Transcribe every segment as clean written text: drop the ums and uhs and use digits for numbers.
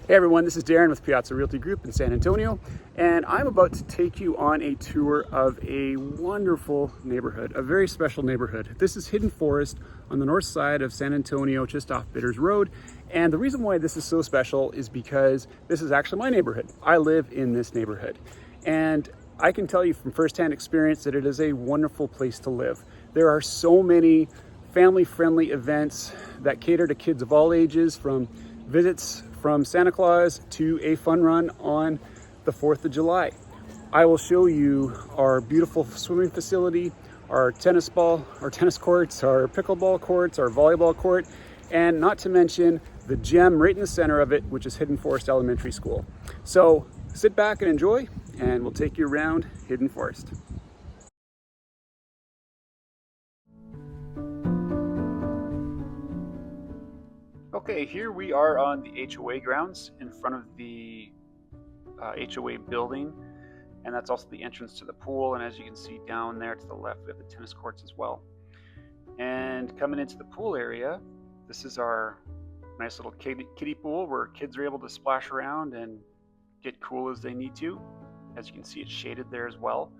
Hey everyone, this is Darren with Piazza Realty Group in San Antonio, and I'm about to take you on a tour of a wonderful neighborhood, a very special neighborhood. This is Hidden Forest on the north side of San Antonio, just off Bitters Road. And the reason why this is so special is because this is actually my neighborhood. I live in this neighborhood. And I can tell you from firsthand experience that it is a wonderful place to live. There are so many family-friendly events that cater to kids of all ages, from visits from Santa Claus to a fun run on the 4th of July. I will show you our beautiful swimming facility, our tennis courts, our pickleball courts, our volleyball court, and not to mention the gem right in the center of it, which is Hidden Forest Elementary School. So sit back and enjoy, and we'll take you around Hidden Forest. Okay, here we are on the HOA grounds in front of the HOA building, and that's also the entrance to the pool. And as you can see down there to the left, we have the tennis courts as well. And coming into the pool area, this is our nice little kiddie pool where kids are able to splash around and get cool as they need to. As you can see, it's shaded there as well.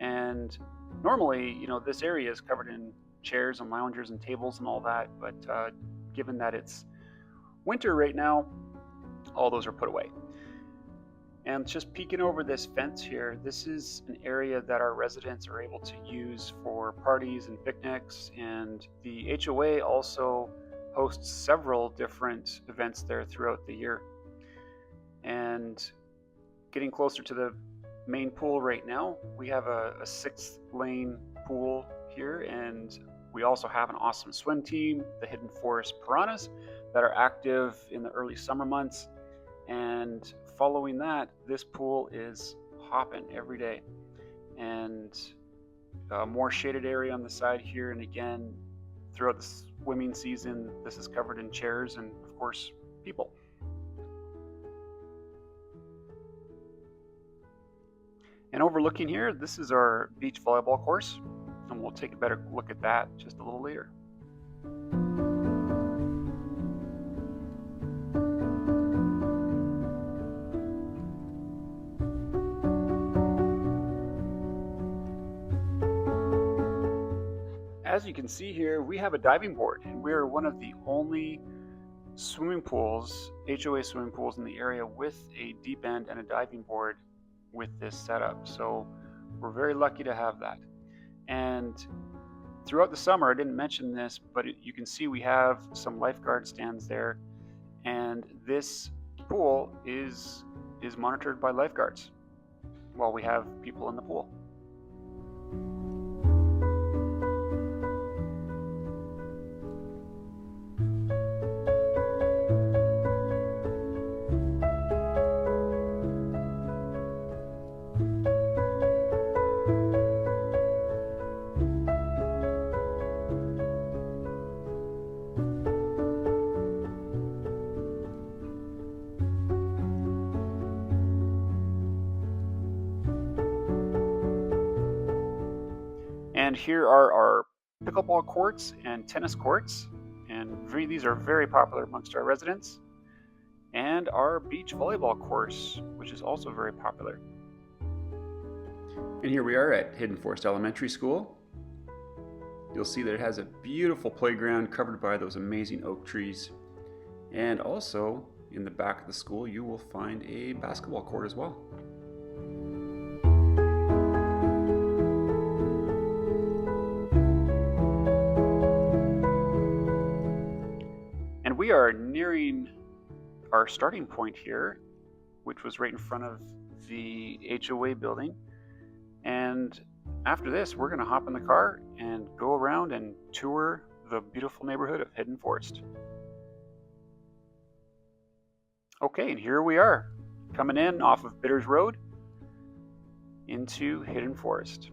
And normally, this area is covered in chairs and loungers and tables and all that, but given that it's winter right now, all those are put away. And just peeking over this fence here, this is an area that our residents are able to use for parties and picnics, and the HOA also hosts several different events there throughout the year. And getting closer to the main pool right now, we have a 6-lane pool here, and we also have an awesome swim team, the Hidden Forest Piranhas, that are active in the early summer months. And following that, this pool is hopping every day. And more shaded area on the side here. And again, throughout the swimming season, this is covered in chairs and, of course, people. And overlooking here, this is our beach volleyball course. And we'll take a better look at that just a little later. As you can see here, we have a diving board, and we are one of the only swimming pools, HOA swimming pools in the area with a deep end and a diving board with this setup. So we're very lucky to have that. And throughout the summer, I didn't mention this, but you can see we have some lifeguard stands there, and this pool is monitored by lifeguards while we have people in the pool. And here are our pickleball courts and tennis courts, and these are very popular amongst our residents. And our beach volleyball course, which is also very popular. And here we are at Hidden Forest Elementary School. You'll see that it has a beautiful playground covered by those amazing oak trees. And also in the back of the school, you will find a basketball court as well. We are nearing our starting point here, which was right in front of the HOA building. And after this, we're going to hop in the car and go around and tour the beautiful neighborhood of Hidden Forest. Okay, and here we are, coming in off of Bitters Road into Hidden Forest.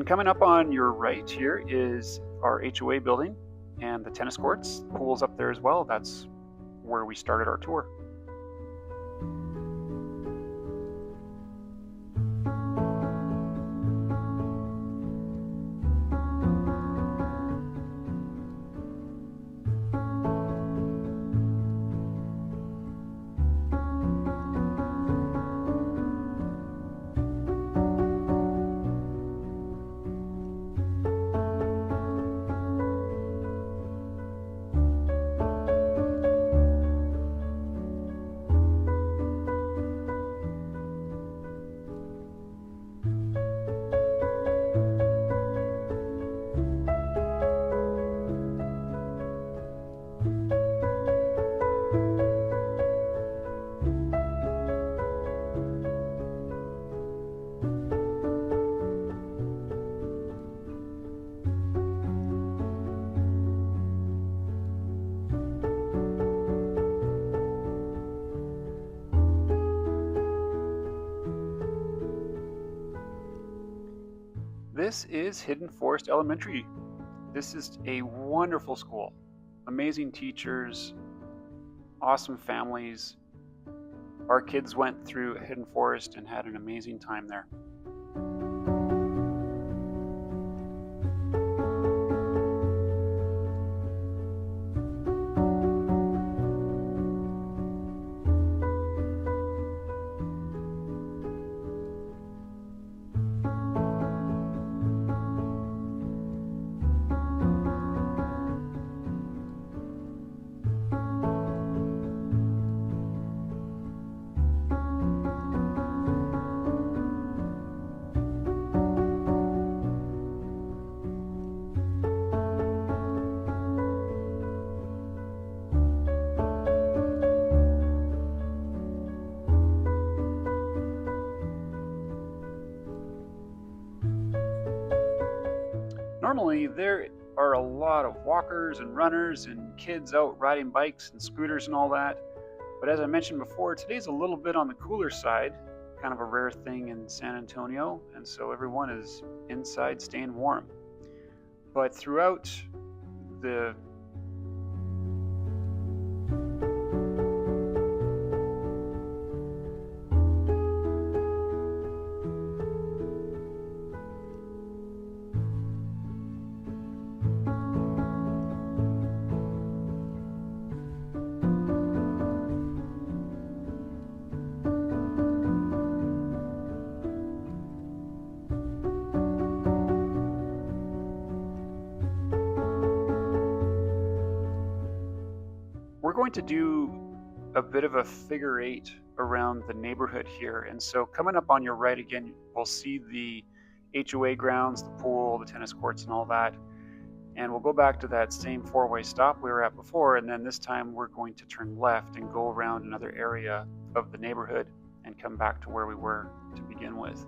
Coming up on your right here is our HOA building and the tennis courts. The pool's up there as well. That's where we started our tour. This is Hidden Forest Elementary. This is a wonderful school. Amazing teachers, awesome families. Our kids went through Hidden Forest and had an amazing time there. Normally, there are a lot of walkers and runners and kids out riding bikes and scooters and all that. But as I mentioned before, today's a little bit on the cooler side, kind of a rare thing in San Antonio, and so everyone is inside staying warm. But throughout the we're going to do a bit of a figure eight around the neighborhood here. And so coming up on your right again, we'll see the HOA grounds, the pool, the tennis courts and all that. And we'll go back to that same four-way stop we were at before, and then this time we're going to turn left and go around another area of the neighborhood and come back to where we were to begin with.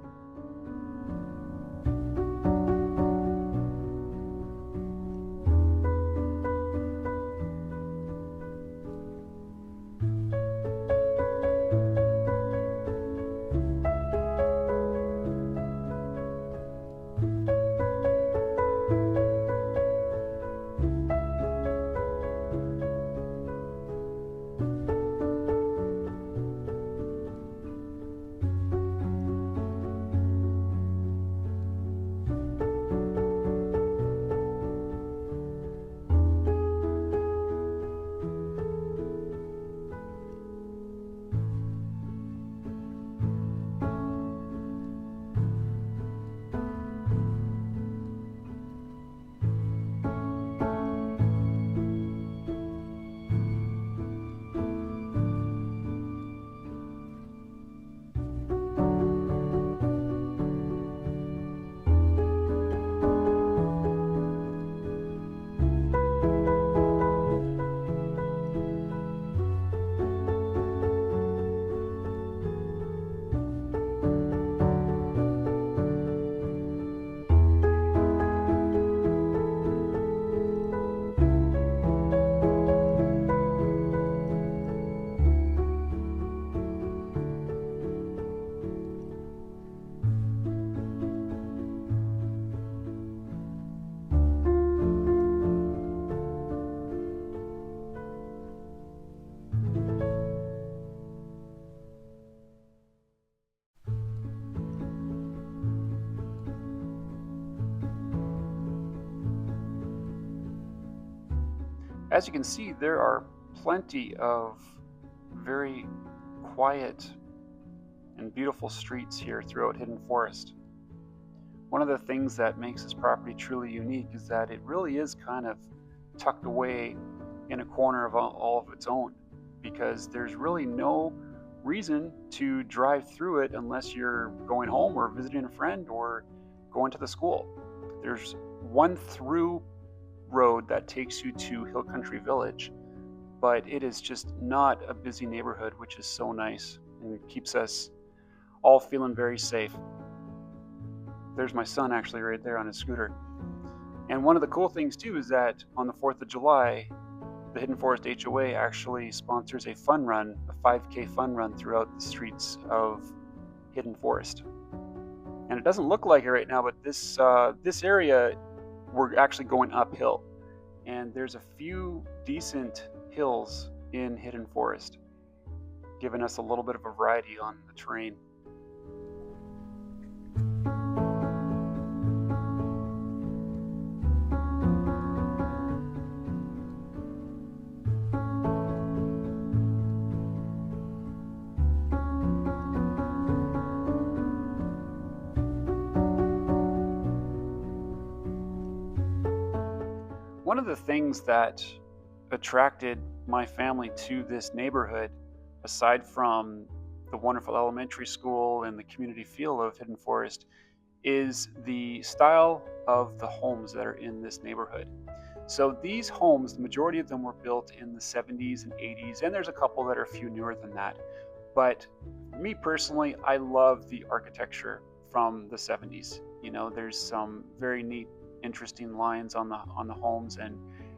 As you can see, there are plenty of very quiet and beautiful streets here throughout Hidden Forest. One of the things that makes this property truly unique is that it really is kind of tucked away in a corner of all of its own, because there's really no reason to drive through it unless you're going home or visiting a friend or going to the school. There's one through road that takes you to Hill Country Village, but it is just not a busy neighborhood, which is so nice and keeps us all feeling very safe. There's my son actually right there on his scooter. And one of the cool things too is that on the 4th of July, the Hidden Forest HOA actually sponsors a fun run, a 5K fun run throughout the streets of Hidden Forest. And it doesn't look like it right now, but this area, we're actually going uphill. And there's a few decent hills in Hidden Forest, giving us a little bit of a variety on the terrain. One of the things that attracted my family to this neighborhood, aside from the wonderful elementary school and the community feel of Hidden Forest, is the style of the homes that are in this neighborhood. So these homes, the majority of them were built in the 70s and 80s, and there's a couple that are a few newer than that. But me personally, I love the architecture from the 70s. You know, there's some very neat, interesting lines on the homes, and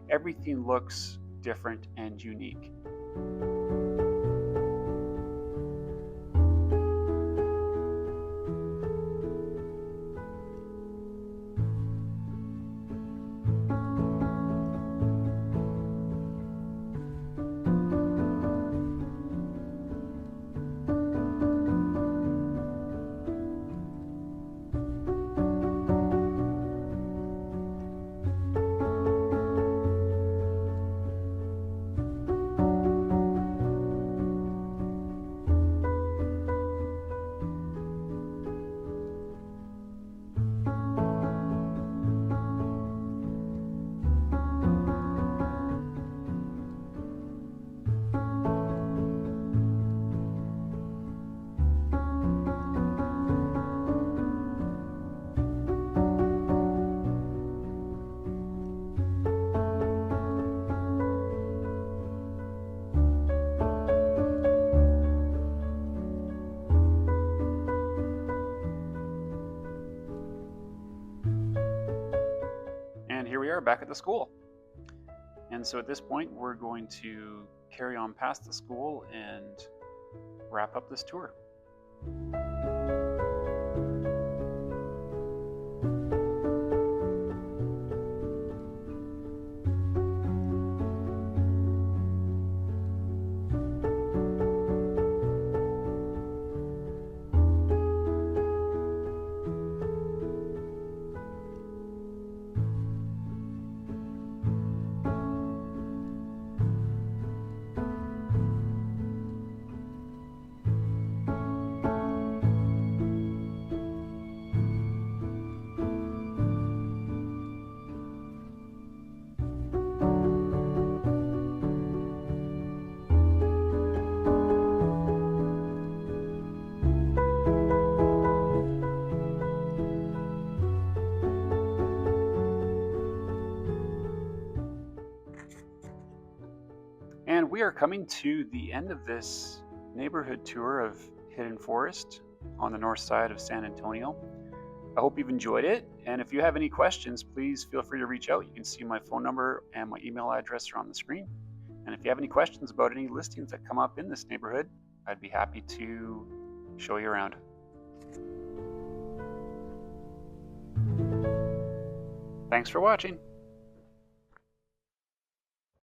everything looks different and unique. And here we are back at the school. And so at this point, we're going to carry on past the school and wrap up this tour. And we are coming to the end of this neighborhood tour of Hidden Forest on the north side of San Antonio. I hope you've enjoyed it. And if you have any questions, please feel free to reach out. You can see my phone number and my email address are on the screen. And if you have any questions about any listings that come up in this neighborhood, I'd be happy to show you around. Thanks for watching.